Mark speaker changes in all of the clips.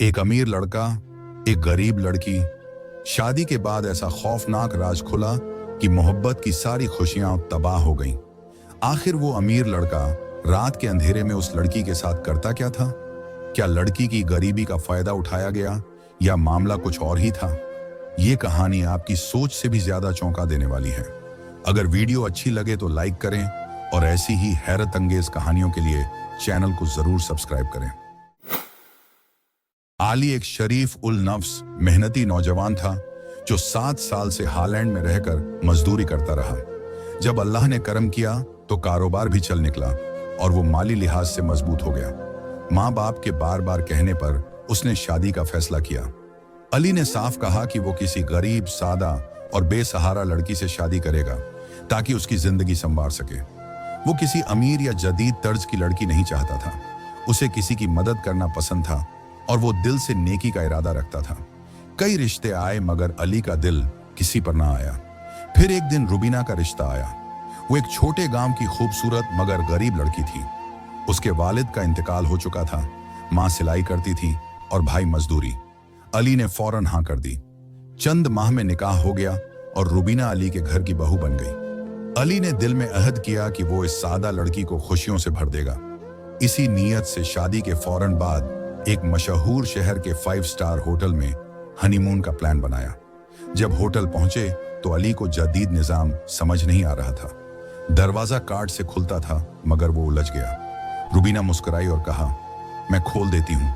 Speaker 1: एक अमीर लड़का, एक गरीब लड़की। शादी के बाद ऐसा खौफनाक राज खुला कि मोहब्बत की सारी खुशियां तबाह हो गईं। आखिर वो अमीर लड़का रात के अंधेरे में उस लड़की के साथ करता क्या था? क्या लड़की की गरीबी का फायदा उठाया गया या मामला कुछ और ही था? ये कहानी आपकी सोच से भी ज्यादा चौंका देने वाली है। अगर वीडियो अच्छी लगे तो लाइक करें और ऐसी ही हैरत अंगेज कहानियों के लिए चैनल को जरूर सब्सक्राइब करें। आली एक शरीफ उल नफ्स मेहनती नौजवान था जो 7 साल से हालैंड में रहकर मजदूरी करता रहा। जब अल्लाह ने करम किया तो कारोबार भी चल निकला और वो माली लिहाज से मजबूत हो गया। माँ बाप के बार बार कहने पर उसने शादी का फैसला किया। अली ने साफ कहा कि वो किसी गरीब, सादा और बेसहारा लड़की से शादी करेगा ताकि उसकी जिंदगी संवार सके। वो किसी अमीर या जदीद तर्ज की लड़की नहीं चाहता था। उसे किसी की मदद करना पसंद था और वो दिल से नेकी का इरादा रखता था। कई रिश्ते आए मगर अली का दिल किसी पर ना आया। फिर एक दिन रुबीना का रिश्ता आया। वो एक छोटे गांव की खूबसूरत मगर गरीब लड़की थी। उसके वालिद का इंतकाल हो चुका था, माँ सिलाई करती थी और भाई मजदूरी। अली ने फौरन हाँ कर दी। चंद माह में निकाह हो गया और रुबीना अली के घर की बहू बन गई। अली ने दिल में अहद किया कि वो इस सादा लड़की को खुशियों से भर देगा। इसी नीयत से शादी के फौरन बाद एक मशहूर शहर के 5 स्टार होटल में हनीमून का प्लान बनाया। जब होटल पहुंचे तो अली को जदीद निजाम समझ नहीं आ रहा था। दरवाजा कार्ड से खुलता था मगर वो उलझ गया। रुबीना मुस्कुराई और कहा, मैं खोल देती हूँ।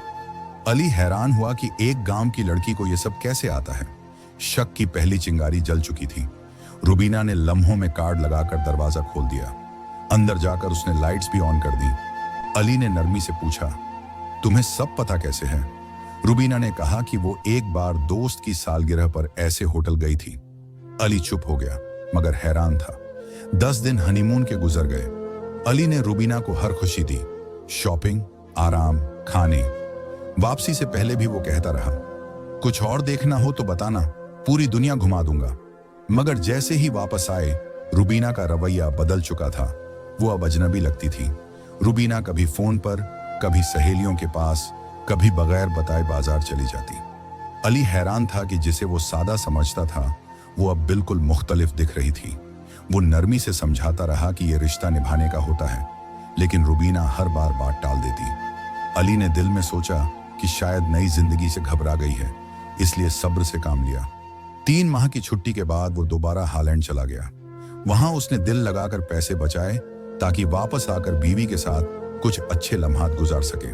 Speaker 1: अली हैरान हुआ कि एक गांव की लड़की को यह सब कैसे आता है। शक की पहली चिंगारी जल चुकी थी। रुबीना ने लम्हों में कार्ड लगाकर दरवाजा खोल दिया। अंदर जाकर उसने लाइट्स भी ऑन कर दी। अली ने नरमी से पूछा, तुम्हें सब पता कैसे है? रुबीना ने कहा कि वो एक बार दोस्त की सालगिरह पर ऐसे होटल गई थी। अली चुप हो गया मगर हैरान था। 10 दिन हनीमून के गुजर गए। अली ने रुबीना को हर खुशी दी, शॉपिंग, आराम, खाने। वापसी से पहले भी वो कहता रहा, कुछ और देखना हो तो बताना, पूरी दुनिया घुमा दूंगा। मगर जैसे ही वापस आए रुबीना का रवैया बदल चुका था। वो अब अजनबी लगती थी। रुबीना कभी फोन पर, कभी सहेलियों के पास, कभी बगैर बताए बाजार चली जाती। अली हैरान था कि जिसे वो सादा समझता था वो अब बिल्कुल मुख्तलिफ दिख रही थी। वो नरमी से समझाता रहा कि ये रिश्ता निभाने का होता है, लेकिन रुबीना हर बार बात टाल देती। अली ने दिल में सोचा कि शायद नई जिंदगी से घबरा गई है, इसलिए सब्र से काम लिया। 3 माह की छुट्टी के बाद वो दोबारा हालैंड चला गया। वहां उसने दिल लगाकर पैसे बचाए ताकि वापस आकर बीवी के साथ कुछ अच्छे लम्हात गुजार सके।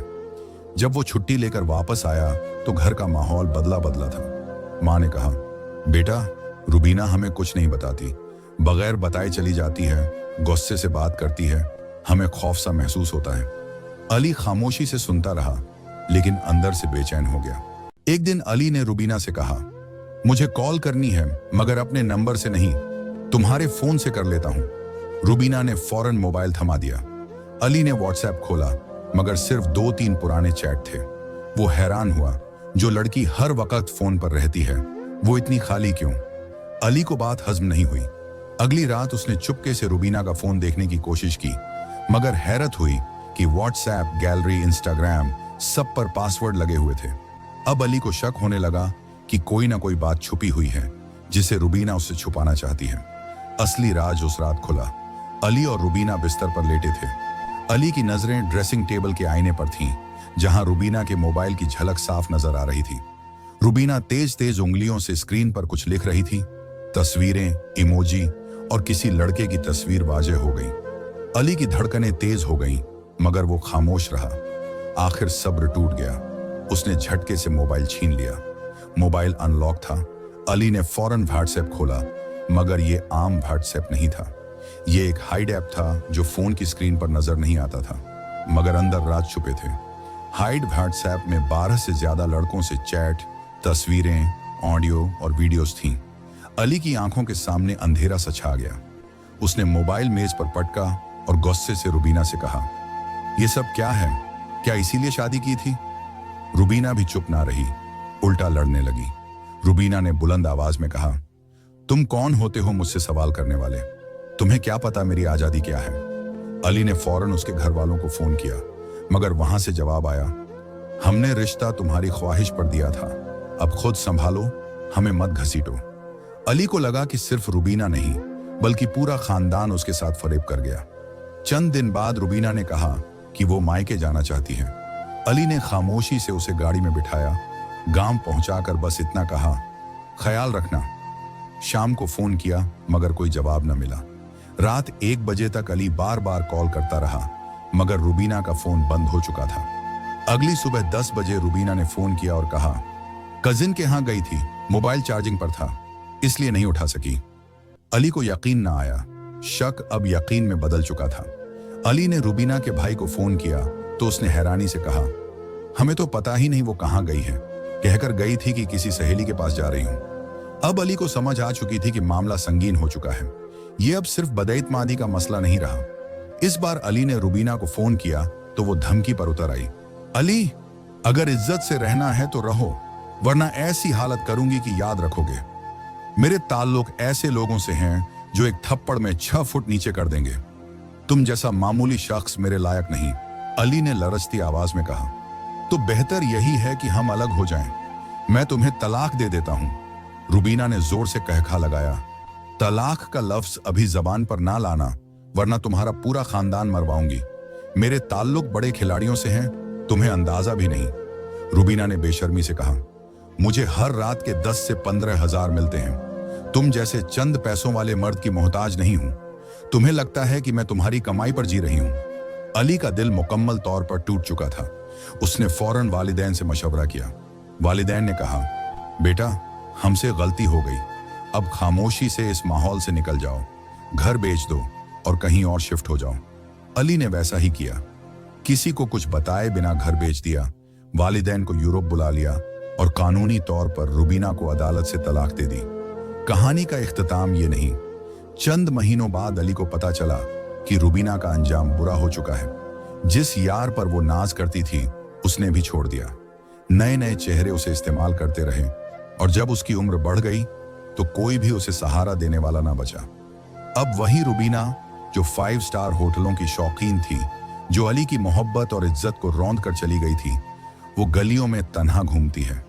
Speaker 1: जब वो छुट्टी लेकर वापस आया तो घर का माहौल बदला बदला था। माँ ने कहा, बेटा, रुबीना हमें कुछ नहीं बताती, बगैर बताए चली जाती है, गुस्से से बात करती है, हमें खौफ सा महसूस होता है। अली खामोशी से सुनता रहा लेकिन अंदर से बेचैन हो गया। एक दिन अली ने रुबीना से कहा, मुझे कॉल करनी है मगर अपने नंबर से नहीं, तुम्हारे फोन से कर लेता हूं। रुबीना ने फौरन मोबाइल थमा दिया। अली ने व्हाट्सएप खोला मगर सिर्फ 2-3 पुराने चैट थे। वो हैरान हुआ, जो लड़की हर वक्त फोन पर रहती है वो इतनी खाली क्यों? अली को बात हजम नहीं हुई। अगली रात उसने चुपके से रुबीना का फोन देखने की कोशिश की मगर हैरत हुई कि व्हाट्सएप, गैलरी, इंस्टाग्राम सब पर पासवर्ड लगे हुए थे। अब अली को शक होने लगा कि कोई ना कोई बात छुपी हुई है जिसे रुबीना उससे छुपाना चाहती है। असली राज उस रात खुला। अली और रुबीना बिस्तर पर लेटे थे। अली की नजरें ड्रेसिंग टेबल के आईने पर थीं, जहां रुबीना के मोबाइल की झलक साफ नजर आ रही थी। रुबीना तेज तेज उंगलियों से स्क्रीन पर कुछ लिख रही थी। तस्वीरें, इमोजी और किसी लड़के की तस्वीर वाज़ेह हो गई। अली की धड़कनें तेज हो गईं मगर वो खामोश रहा। आखिर सब्र टूट गया। उसने झटके से मोबाइल छीन लिया। मोबाइल अनलॉक था। अली ने फौरन व्हाट्सएप खोला मगर ये आम व्हाट्सएप नहीं था। ये एक हाइड ऐप था जो फोन की स्क्रीन पर नजर नहीं आता था मगर अंदर राज छुपे थे। हाइड व्हाट्सएप में 12 से ज्यादा लड़कों से चैट, तस्वीरें, ऑडियो और वीडियोस थीं। अली की आंखों के सामने अंधेरा सा छा गया। उसने मोबाइल मेज पर पटका और गुस्से से रुबीना से कहा, ये सब क्या है? क्या इसीलिए शादी की थी? रुबीना भी चुप ना रही, उल्टा लड़ने लगी। रुबीना ने बुलंद आवाज में कहा, तुम कौन होते हो मुझसे सवाल करने वाले? तुम्हें क्या पता मेरी आजादी क्या है? अली ने फौरन उसके घर वालों को फोन किया मगर वहां से जवाब आया, हमने रिश्ता तुम्हारी ख्वाहिश पर दिया था, अब खुद संभालो, हमें मत घसीटो। अली को लगा कि सिर्फ रुबीना नहीं बल्कि पूरा खानदान उसके साथ फरेब कर गया। चंद दिन बाद रुबीना ने कहा कि वो मायके जाना चाहती है। अली ने खामोशी से उसे गाड़ी में बिठाया, गांव पहुंचाकर बस इतना कहा, ख्याल रखना। शाम को फोन किया मगर कोई जवाब न मिला। रात 1 बजे तक अली बार बार कॉल करता रहा मगर रुबीना का फोन बंद हो चुका था। अगली सुबह 10 बजे रुबीना ने फोन किया और कहा, कजिन के यहाँ गई थी, मोबाइल चार्जिंग पर था इसलिए नहीं उठा सकी। अली को यकीन ना आया, शक अब यकीन में बदल चुका था। अली ने रुबीना के भाई को फोन किया तो उसने हैरानी से कहा, हमें तो पता ही नहीं वो कहाँ गई है, कहकर गई थी कि किसी सहेली के पास जा रही हूं। अब अली को समझ आ चुकी थी कि मामला संगीन हो चुका है। ये अब सिर्फ बदइत्मादी का मसला नहीं रहा। इस बार अली ने रुबीना को फोन किया तो वो धमकी पर उतर आई, अली अगर इज्जत से रहना है तो रहो, वरना ऐसी हालत करूंगी कि याद रखोगे। मेरे ताल्लुक ऐसे लोगों से हैं जो एक थप्पड़ में 6 फुट नीचे कर देंगे। तुम जैसा मामूली शख्स मेरे लायक नहीं। अली ने लरजती आवाज में कहा, तो बेहतर यही है कि हम अलग हो जाएं। मैं तुम्हें तलाक दे देता हूं। रुबीना ने जोर से कहखा लगाया, तलाक का लफ्ज अभी जबान पर ना लाना वरना तुम्हारा पूरा खानदान मरवाऊंगी। मेरे ताल्लुक बड़े खिलाड़ियों से हैं, तुम्हें अंदाजा भी नहीं। रुबीना ने बेशर्मी से कहा, मुझे हर रात के 10 से 15 हजार मिलते हैं। तुम जैसे चंद पैसों वाले मर्द की मोहताज नहीं हूं। तुम्हें लगता है कि मैं तुम्हारी कमाई पर जी रही हूं। अली का दिल मुकम्मल तौर पर टूट चुका था। उसने फौरन वालिदैन से मशवरा किया। वालिदैन ने कहा, बेटा हमसे गलती हो गई, अब खामोशी से इस माहौल से निकल जाओ, घर बेच दो और कहीं और शिफ्ट हो जाओ। अली ने वैसा ही किया। किसी को कुछ बताए बिना घर बेच दिया, वालिदैन को यूरोप बुला लिया और कानूनी तौर पर रुबीना को अदालत से तलाक दे दी। कहानी का इख्तिताम ये नहीं, चंद महीनों बाद अली को पता चला कि रुबीना का अंजाम बुरा हो चुका है। जिस यार पर वो नाज करती थी उसने भी छोड़ दिया। नए नए चेहरे उसे इस्तेमाल करते रहे और जब उसकी उम्र बढ़ गई तो कोई भी उसे सहारा देने वाला ना बचा। अब वही रुबीना जो 5 स्टार होटलों की शौकीन थी, जो अली की मोहब्बत और इज्जत को रौंद कर चली गई थी, वो गलियों में तन्हा घूमती है,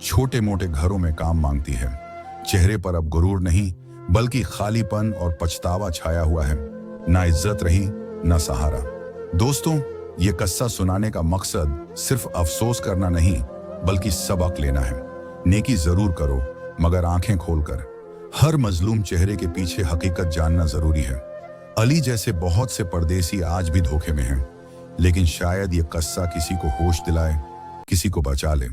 Speaker 1: छोटे मोटे घरों में काम मांगती है। चेहरे पर अब गुरूर नहीं बल्कि खालीपन और पछतावा छाया हुआ है। ना इज्जत रही ना सहारा। दोस्तों, ये किस्सा सुनाने का मकसद सिर्फ अफसोस करना नहीं बल्कि सबक लेना है। नेकी जरूर करो मगर आंखें खोलकर। हर मजलूम चेहरे के पीछे हकीकत जानना जरूरी है। अली जैसे बहुत से परदेसी आज भी धोखे में हैं, लेकिन शायद ये किस्सा किसी को होश दिलाए, किसी को बचा ले।